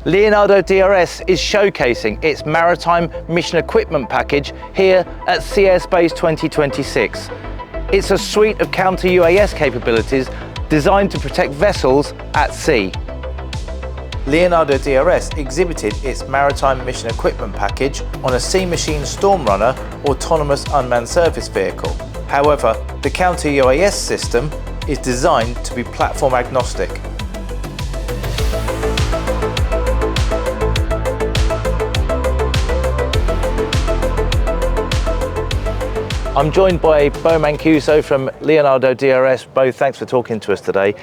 Leonardo DRS is showcasing its Maritime Mission Equipment package here at Sea Airspace 2026. It's a suite of counter-UAS capabilities designed to protect vessels at sea. Leonardo DRS exhibited its Maritime Mission Equipment package on a Seamachine Stormrunner autonomous unmanned surface vehicle. However, the counter-UAS system is designed to be platform-agnostic. I'm joined by Bo Mancuso from Leonardo DRS. Bo, thanks for talking to us today.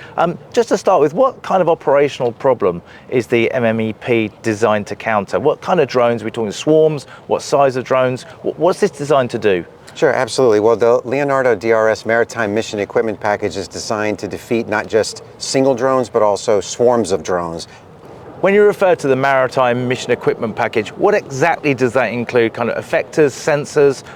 Just to start with, what kind of operational problem is the MMEP designed to counter? What kind of drones? Are we talking swarms? What size of drones? What's this designed to do? Sure, absolutely. Well, the Leonardo DRS Maritime Mission Equipment package is designed to defeat not just single drones, but also swarms of drones. When you refer to the Maritime Mission Equipment package, what exactly does that include? Kind of effectors, sensors?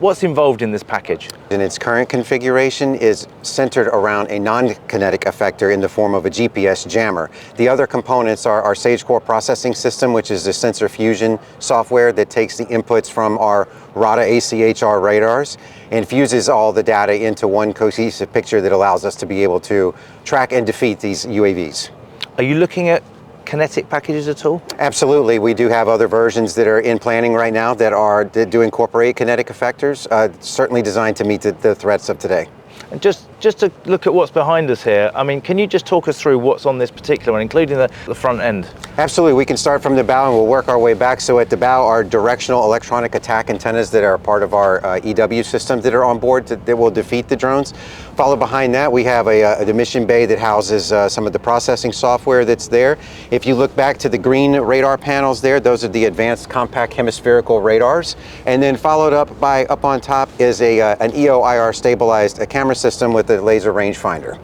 What's involved in this package? In its current configuration is centered around a non-kinetic effector in the form of a GPS jammer. The other components are our Sage Core processing system, which is the sensor fusion software that takes the inputs from our RADA ACHR radars and fuses all the data into one cohesive picture that allows us to be able to track and defeat these UAVs. Are you looking at kinetic packages at all? Absolutely. We do have other versions that are in planning right now that do incorporate kinetic effectors, certainly designed to meet the threats of today. And just to look at what's behind us here, I mean, can you just talk us through what's on this particular one, including the front end? Absolutely. We can start from the bow and we'll work our way back. So at the bow are directional electronic attack antennas that are part of our EW system that are on board that will defeat the drones. Followed behind that, we have the mission bay that houses some of the processing software that's there. If you look back to the green radar panels there, those are the advanced compact hemispherical radars. And then followed up on top is an EO/IR stabilized camera system with a laser rangefinder.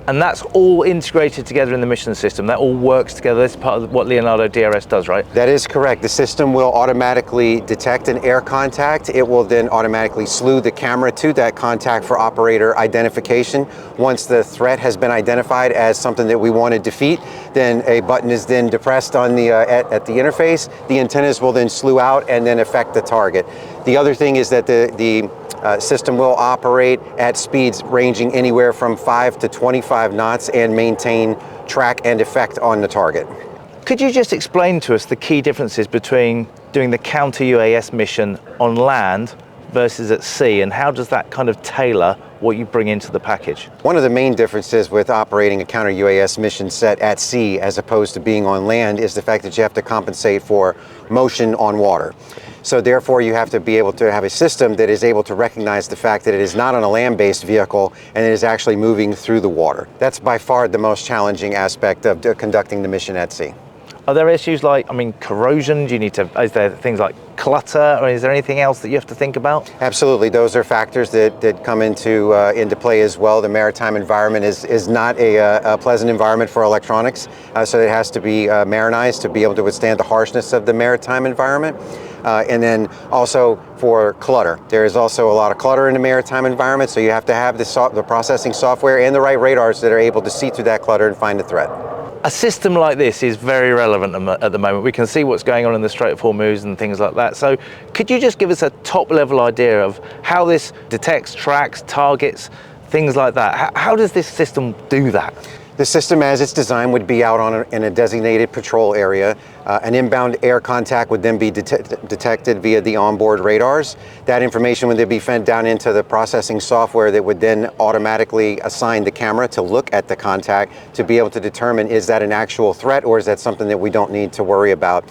And that's all integrated together in the mission system. That all works together. That's part of what Leonardo DRS does, right? That is correct. The system will automatically detect an air contact. It will then automatically slew the camera to that contact for operator identification. Once the threat has been identified as something that we want to defeat, then a button is then depressed on the at the interface. The antennas will then slew out and then affect the target. The other thing is that the system will operate at speeds ranging anywhere from 5 to 25 knots and maintain track and effect on the target. Could you just explain to us the key differences between doing the counter-UAS mission on land versus at sea, and how does that kind of tailor what you bring into the package? One of the main differences with operating a counter-UAS mission set at sea as opposed to being on land is the fact that you have to compensate for motion on water. So therefore you have to be able to have a system that is able to recognize the fact that it is not on a land-based vehicle and it is actually moving through the water. That's by far the most challenging aspect of conducting the mission at sea. Are there issues like, corrosion? Is there things like clutter, or is there anything else that you have to think about? Absolutely, those are factors that come into play as well. The maritime environment is not a pleasant environment for electronics, so it has to be marinized to be able to withstand the harshness of the maritime environment. And then also for clutter. There is also a lot of clutter in the maritime environment, so you have to have the processing software and the right radars that are able to see through that clutter and find the threat. A system like this is very relevant at the moment. We can see what's going on in the Strait of Hormuz and things like that. So could you just give us a top level idea of how this detects, tracks, targets, things like that? How does this system do that? The system as it's designed would be out in a designated patrol area. An inbound air contact would then be detected via the onboard radars. That information would then be fed down into the processing software that would then automatically assign the camera to look at the contact to be able to determine, is that an actual threat or is that something that we don't need to worry about?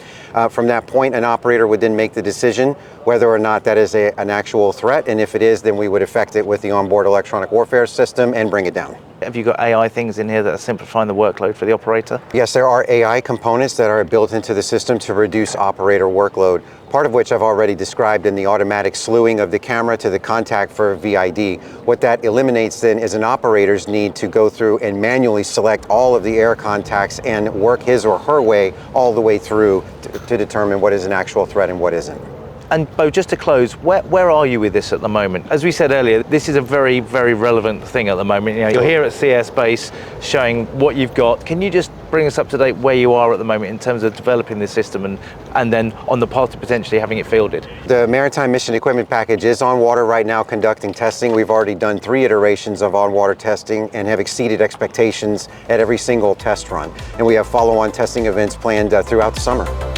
From that point, an operator would then make the decision whether or not that is an actual threat, and if it is, then we would affect it with the onboard electronic warfare system and bring it down. Have you got AI things in here that are simplifying the workload for the operator? Yes, there are AI components that are built into the system to reduce operator workload, part of which I've already described in the automatic slewing of the camera to the contact for VID. What that eliminates then is an operator's need to go through and manually select all of the air contacts and work his or her way all the way through to determine what is an actual threat and what isn't. And Bo, just to close, where are you with this at the moment? As we said earlier, this is a very, very relevant thing at the moment. You're here at Sea Airspace showing what you've got. Can you just bring us up to date where you are at the moment in terms of developing this system and then on the path to potentially having it fielded. The Maritime Mission Equipment Package is on water right now conducting testing. We've already done 3 iterations of on-water testing and have exceeded expectations at every single test run. And we have follow-on testing events planned throughout the summer.